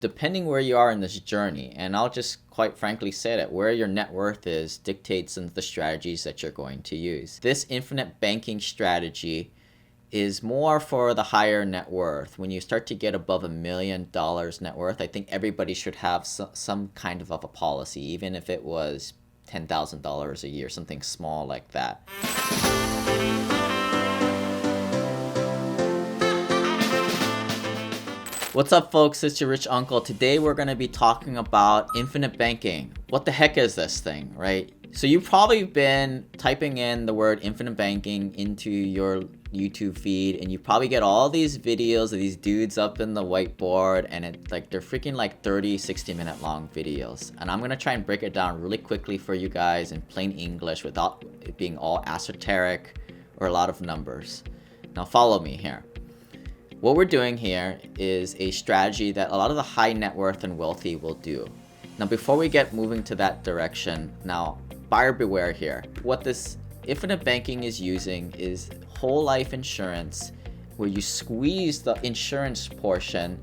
Depending where you are in this journey, and I'll just quite frankly say that where your net worth is dictates some of the strategies that you're going to use. This infinite banking strategy is more for the higher net worth. When you start to get above $1 million net worth, I think everybody should have some kind of a policy, even if it was $10,000 a year, something small like that. What's up, folks? It's your rich uncle. Today we're going to be talking about infinite banking. What the heck is this thing, right? So you've probably been typing in the word infinite banking into your YouTube feed, and you probably get all these videos of these dudes up in the whiteboard, and they're freaking 30-60 minute long videos. And I'm going to try and break it down really quickly for you guys in plain English without it being all esoteric or a lot of numbers. Now follow me here. What we're doing here is a strategy that a lot of the high net worth and wealthy will do. Now, before we get moving to that direction, now, buyer beware here. What this infinite banking is using is whole life insurance, where you squeeze the insurance portion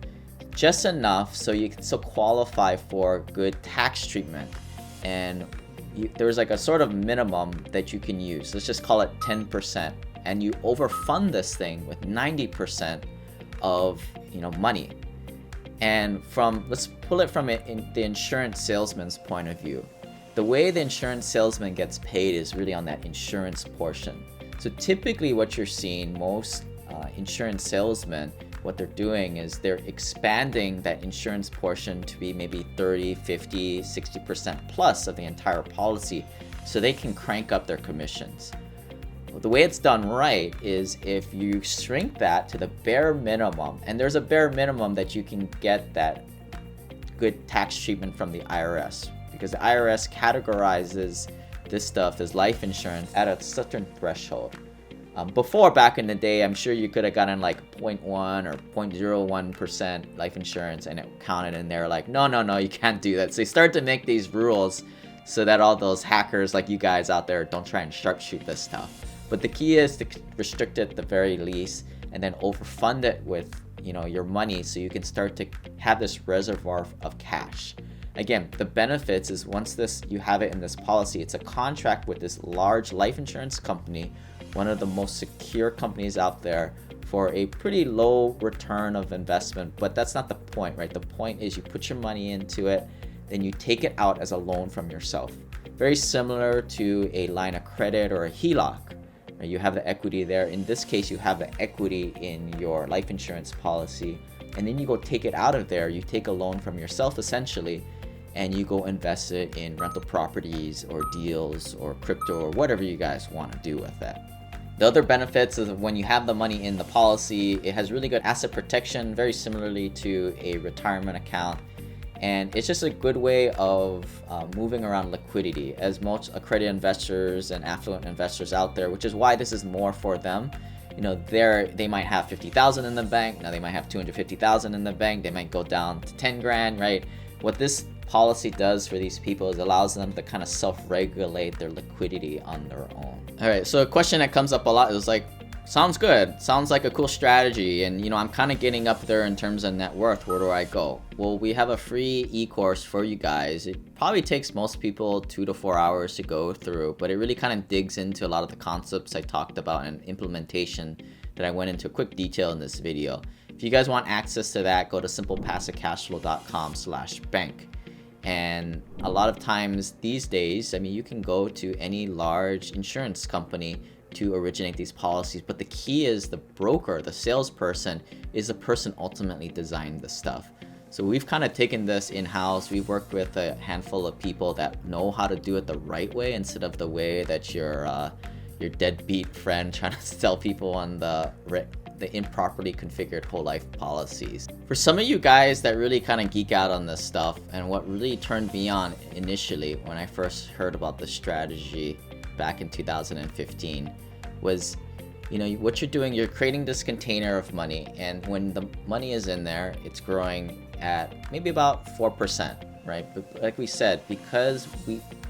just enough so you can still qualify for good tax treatment. And there's like a sort of minimum that you can use. Let's just call it 10%. And you overfund this thing with 90% of money. And let's pull it from the insurance salesman's point of view. The way the insurance salesman gets paid is really on that insurance portion. So typically what you're seeing, most insurance salesmen, what they're doing is they're expanding that insurance portion to be maybe 30, 50, 60% plus of the entire policy so they can crank up their commissions. The way it's done right is if you shrink that to the bare minimum, and there's a bare minimum that you can get that good tax treatment from the IRS, because the IRS categorizes this stuff as life insurance at a certain threshold. Before, back in the day, I'm sure you could have gotten like 0.1 or 0.01% life insurance, and it counted in there like, no, you can't do that. So they start to make these rules so that all those hackers like you guys out there don't try and sharpshoot this stuff. But the key is to restrict it at the very least, and then overfund it with your money so you can start to have this reservoir of cash. Again, the benefits is once you have it in this policy, it's a contract with this large life insurance company, one of the most secure companies out there, for a pretty low return of investment. But that's not the point, right? The point is you put your money into it, then you take it out as a loan from yourself. Very similar to a line of credit or a HELOC. You have the equity there. In this case, you have the equity in your life insurance policy, and then you go take it out of there. You take a loan from yourself essentially, and you go invest it in rental properties or deals or crypto or whatever you guys want to do with it. The other benefits is when you have the money in the policy, it has really good asset protection, very similarly to a retirement account. And it's just a good way of moving around liquidity, as most accredited investors and affluent investors out there, which is why this is more for them. They might have 50,000 in the bank. Now they might have 250,000 in the bank. They might go down to 10 grand, right? What this policy does for these people is allows them to kind of self-regulate their liquidity on their own. All right, so a question that comes up a lot is like, sounds good. Sounds like a cool strategy. And, I'm kind of getting up there in terms of net worth. Where do I go? Well, we have a free e-course for you guys. It probably takes most people 2 to 4 hours to go through, but it really kind of digs into a lot of the concepts I talked about and implementation that I went into quick detail in this video. If you guys want access to that, go to SimplePassiveCashflow.com/bank. And a lot of times these days, you can go to any large insurance company to originate these policies, but the key is the broker, the salesperson, is the person ultimately designed the stuff. So we've kind of taken this in-house. We've worked with a handful of people that know how to do it the right way instead of the way that your deadbeat friend trying to sell people on the improperly configured whole life policies. For some of you guys that really kind of geek out on this stuff, and what really turned me on initially when I first heard about this strategy back in 2015 was, what you're doing, you're creating this container of money, and when the money is in there, it's growing at maybe about 4%, right? But like we said, because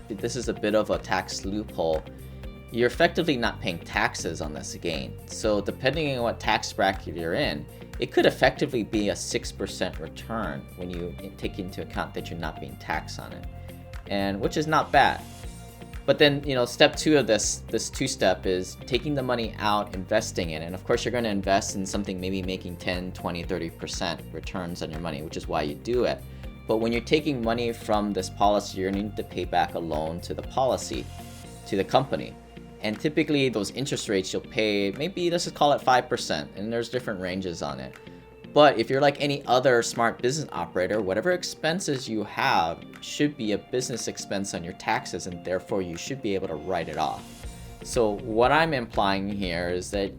this is a bit of a tax loophole, you're effectively not paying taxes on this gain. So depending on what tax bracket you're in, it could effectively be a 6% return when you take into account that you're not being taxed on it, and which is not bad. But then, step 2 of this two-step is taking the money out, investing in it. And of course, you're going to invest in something maybe making 10, 20, 30% returns on your money, which is why you do it. But when you're taking money from this policy, you're going to need to pay back a loan to the policy, to the company. And typically those interest rates you'll pay, maybe let's just call it 5%, and there's different ranges on it. But if you're like any other smart business operator, whatever expenses you have should be a business expense on your taxes, and therefore you should be able to write it off. So what I'm implying here is that,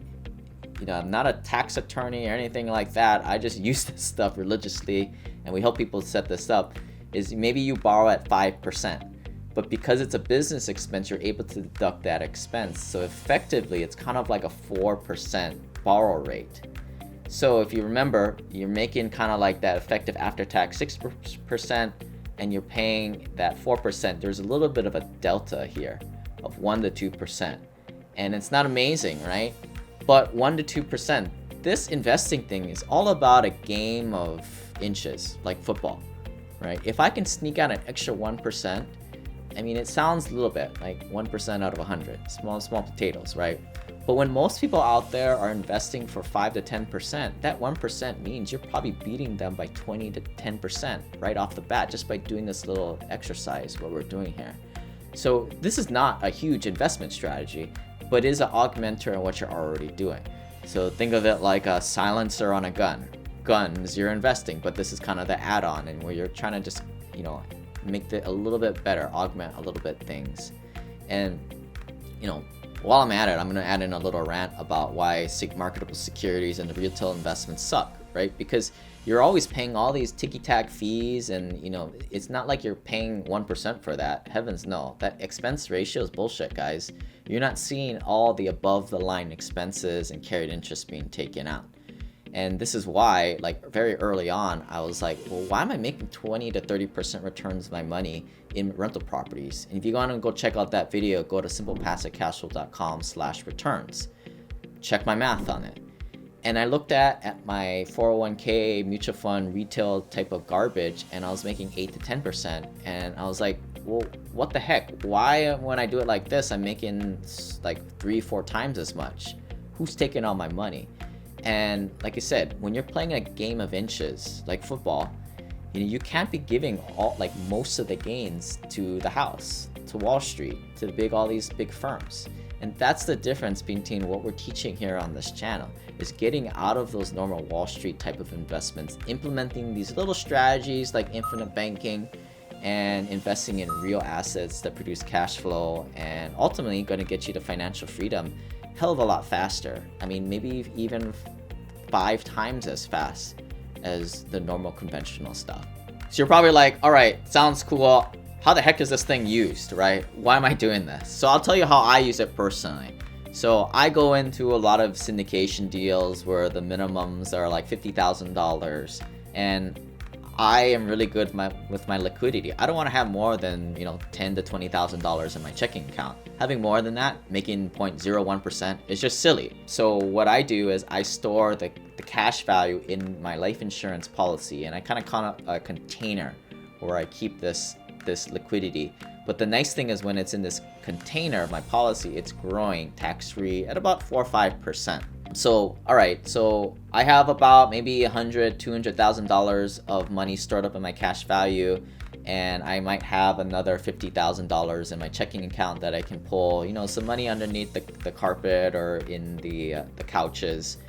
I'm not a tax attorney or anything like that. I just use this stuff religiously, and we help people set this up, is maybe you borrow at 5%. But because it's a business expense, you're able to deduct that expense. So effectively, it's kind of like a 4% borrow rate. So if you remember, you're making kind of like that effective after-tax 6%, and you're paying that 4%. There's a little bit of a delta here of 1 to 2%. And it's not amazing, right? But 1 to 2%, this investing thing is all about a game of inches, like football, right? If I can sneak out an extra 1%, I mean, it sounds a little bit like 1% out of 100, small potatoes, right? But when most people out there are investing for 5 to 10%, that 1% means you're probably beating them by 20 to 10% right off the bat, just by doing this little exercise, what we're doing here. So this is not a huge investment strategy, but is an augmenter on what you're already doing. So think of it like a silencer on a gun. Guns, you're investing, but this is kind of the add-on, and where you're trying to just, make it a little bit better, augment a little bit things. And, while I'm at it, I'm going to add in a little rant about why marketable securities and the retail investments suck, right? Because you're always paying all these ticky-tack fees, and, it's not like you're paying 1% for that. Heavens no. That expense ratio is bullshit, guys. You're not seeing all the above-the-line expenses and carried interest being taken out. And this is why, like, very early on, I was like, well, why am I making 20 to 30% returns of my money in rental properties? And if you want to go check out that video, go to SimplePassiveCashflow.com/returns. Check my math on it. And I looked at my 401k, mutual fund, retail type of garbage, and I was making 8 to 10%. And I was like, well, what the heck? Why, when I do it like this, I'm making like 3-4 times as much? Who's taking all my money? And like I said, when you're playing a game of inches, like football, you can't be giving most of the gains to the house, to Wall Street, to all these big firms. And that's the difference between what we're teaching here on this channel, is getting out of those normal Wall Street type of investments, implementing these little strategies like infinite banking, and investing in real assets that produce cash flow, and ultimately going to get you to financial freedom hell of a lot faster. I mean, maybe even 5 times as fast as the normal conventional stuff. So you're probably like, all right, sounds cool. How the heck is this thing used, right? Why am I doing this? So I'll tell you how I use it personally. So I go into a lot of syndication deals where the minimums are like $50,000, and I am really good with my liquidity. I don't want to have more than $10,000 to $20,000 in my checking account. Having more than that, making 0.01%, is just silly. So what I do is I store the cash value in my life insurance policy, and I kind of call it a container where I keep this liquidity. But the nice thing is when it's in this container of my policy, it's growing tax-free at about 4 or 5%. So, all right, so I have about maybe $100,000, $200,000 of money stored up in my cash value, and I might have another $50,000 in my checking account that I can pull, some money underneath the carpet or in the couches,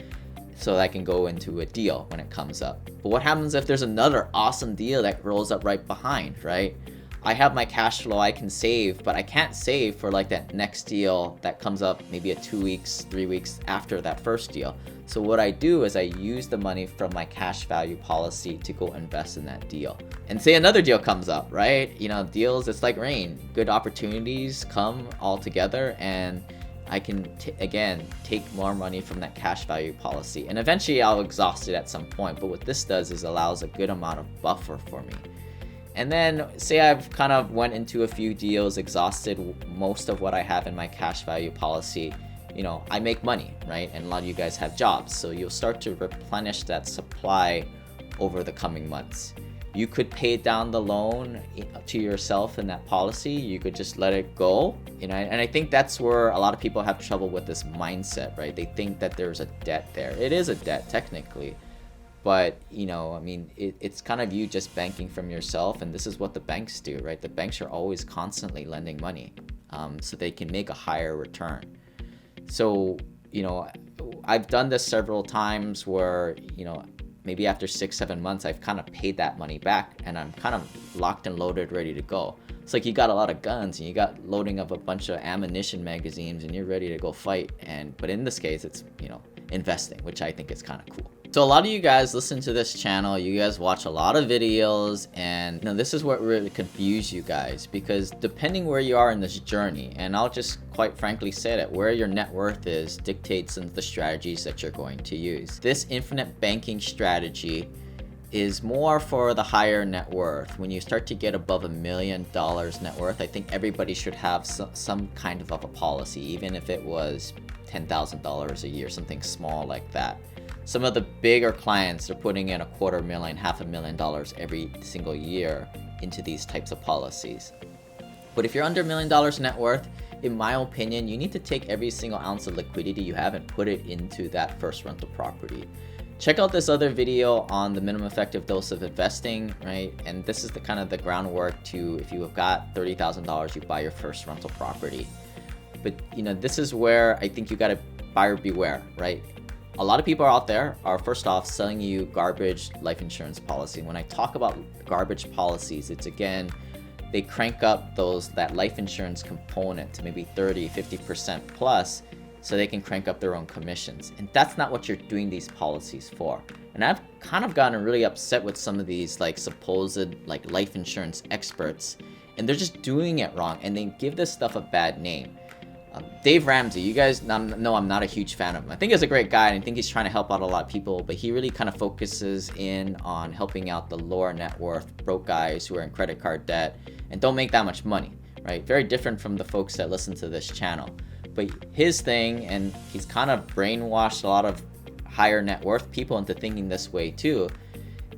so that I can go into a deal when it comes up. But what happens if there's another awesome deal that rolls up right behind, right? I have my cash flow I can save, but I can't save for like that next deal that comes up maybe 2 weeks, 3 weeks after that first deal. So what I do is I use the money from my cash value policy to go invest in that deal. And say another deal comes up, right? Deals, it's like rain. Good opportunities come all together, and I can, again, take more money from that cash value policy. And eventually I'll exhaust it at some point. But what this does is allows a good amount of buffer for me. And then say I've kind of went into a few deals, exhausted most of what I have in my cash value policy. I make money, right? And a lot of you guys have jobs. So you'll start to replenish that supply over the coming months. You could pay down the loan to yourself in that policy. You could just let it go, and I think that's where a lot of people have trouble with this mindset, right? They think that there's a debt there. It is a debt technically, but it's kind of you just banking from yourself, and this is what the banks do, right? The banks are always constantly lending money, so they can make a higher return. So, I've done this several times where, maybe after 6-7 months, I've kind of paid that money back and I'm kind of locked and loaded, ready to go. It's like you got a lot of guns and you got loading up a bunch of ammunition magazines and you're ready to go fight. But in this case, it's, investing, which I think is kind of cool. So a lot of you guys listen to this channel, you guys watch a lot of videos, and this is what really confuse you guys, because depending where you are in this journey, and I'll just quite frankly say that where your net worth is dictates the strategies that you're going to use. This infinite banking strategy is more for the higher net worth. When you start to get above $1 million net worth, I think everybody should have some kind of a policy, even if it was $10,000 a year, something small like that. Some of the bigger clients are putting in $250,000, $500,000 every single year into these types of policies. But if you're under $1 million net worth, in my opinion, you need to take every single ounce of liquidity you have and put it into that first rental property. Check out this other video on the minimum effective dose of investing, right? And this is the kind of the groundwork to, if you have got $30,000, you buy your first rental property. But this is where I think you got to buyer beware, right? A lot of people out there are, first off, selling you garbage life insurance policy. When I talk about garbage policies, it's again, they crank up that life insurance component to maybe 30-50% plus, so they can crank up their own commissions. And that's not what you're doing these policies for. And I've kind of gotten really upset with some of these supposed life insurance experts, and they're just doing it wrong, and they give this stuff a bad name. Dave Ramsey, you guys know I'm not a huge fan of him. I think he's a great guy, and I think he's trying to help out a lot of people, but he really kind of focuses in on helping out the lower net worth broke guys who are in credit card debt and don't make that much money, right? Very different from the folks that listen to this channel. But his thing, and he's kind of brainwashed a lot of higher net worth people into thinking this way too,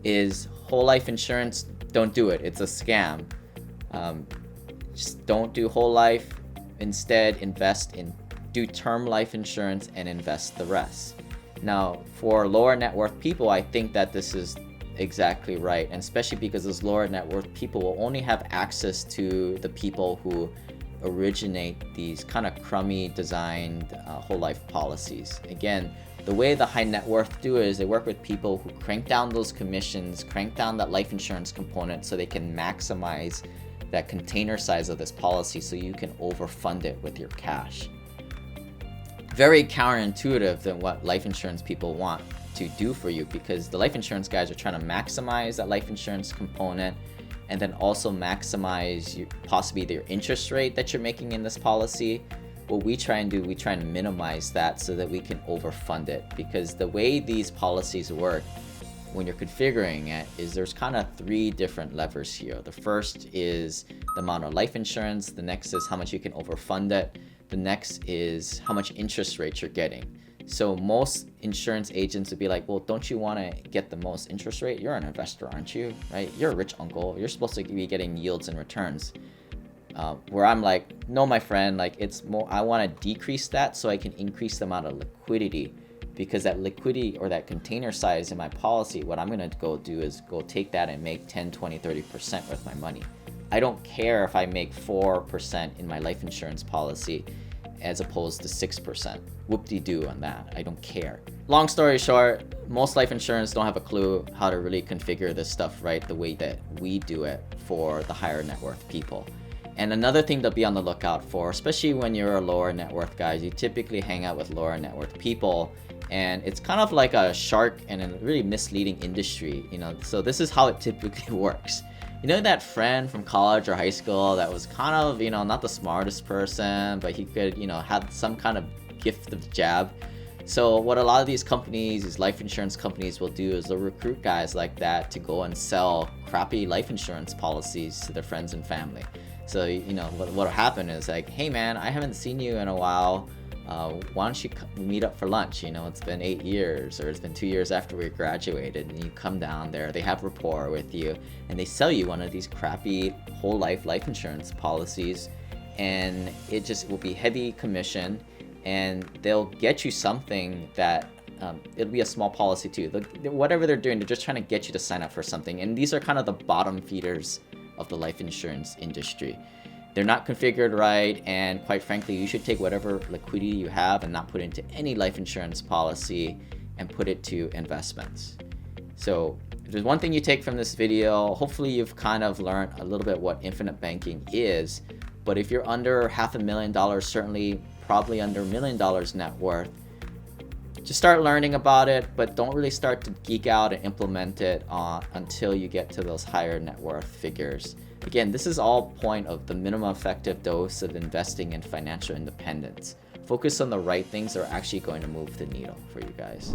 is whole life insurance, don't do it. It's a scam. Just don't do whole life. Instead, do term life insurance and invest the rest. Now, for lower net worth people, I think that this is exactly right, and especially because those lower net worth people will only have access to the people who originate these kind of crummy designed whole life policies. Again, the way the high net worth do it is they work with people who crank down those commissions, crank down that life insurance component so they can maximize that container size of this policy so you can overfund it with your cash. Very counterintuitive than what life insurance people want to do for you, because the life insurance guys are trying to maximize that life insurance component and then also maximize possibly your interest rate that you're making in this policy. What we try and do, we try and minimize that so that we can overfund it, because the way these policies work when you're configuring it is there's kind of 3 different levers here. The first is the amount of life insurance. The next is how much you can overfund it. The next is how much interest rate you're getting. So most insurance agents would be like, well, don't you want to get the most interest rate? You're an investor, aren't you? Right? You're a rich uncle. You're supposed to be getting yields and returns. Where I'm like, no, my friend, it's more, I want to decrease that so I can increase the amount of liquidity. Because that liquidity or that container size in my policy, what I'm going to go do is go take that and make 10, 20, 30% with my money. I don't care if I make 4% in my life insurance policy as opposed to 6%. Whoop-de-doo on that. I don't care. Long story short, most life insurance don't have a clue how to really configure this stuff right the way that we do it for the higher net worth people. And another thing to be on the lookout for, especially when you're a lower net worth guy, you typically hang out with lower net worth people, and it's kind of like a shark and a really misleading industry, so this is how it typically works. That friend from college or high school that was kind of, not the smartest person, but he could, have some kind of gift of jab. So what a lot of these companies, these life insurance companies will do is they'll recruit guys like that to go and sell crappy life insurance policies to their friends and family. So, what'll happen is like, hey man, I haven't seen you in a while. why don't you meet up for lunch? It's been 8 years, or it's been 2 years after we graduated, and you come down there, they have rapport with you, and they sell you one of these crappy whole life insurance policies, and it just will be heavy commission, and they'll get you something that it'll be a small policy too. Whatever they're doing, they're just trying to get you to sign up for something, and these are kind of the bottom feeders of the life insurance industry. They're not configured right, and quite frankly, you should take whatever liquidity you have and not put it into any life insurance policy and put it to investments. So if there's one thing you take from this video, hopefully you've kind of learned a little bit what infinite banking is. But if you're under $500,000, certainly probably under $1 million net worth, just start learning about it, but don't really start to geek out and implement it until you get to those higher net worth figures. Again, this is all point of the minimum effective dose of investing in financial independence. Focus on the right things that are actually going to move the needle for you guys.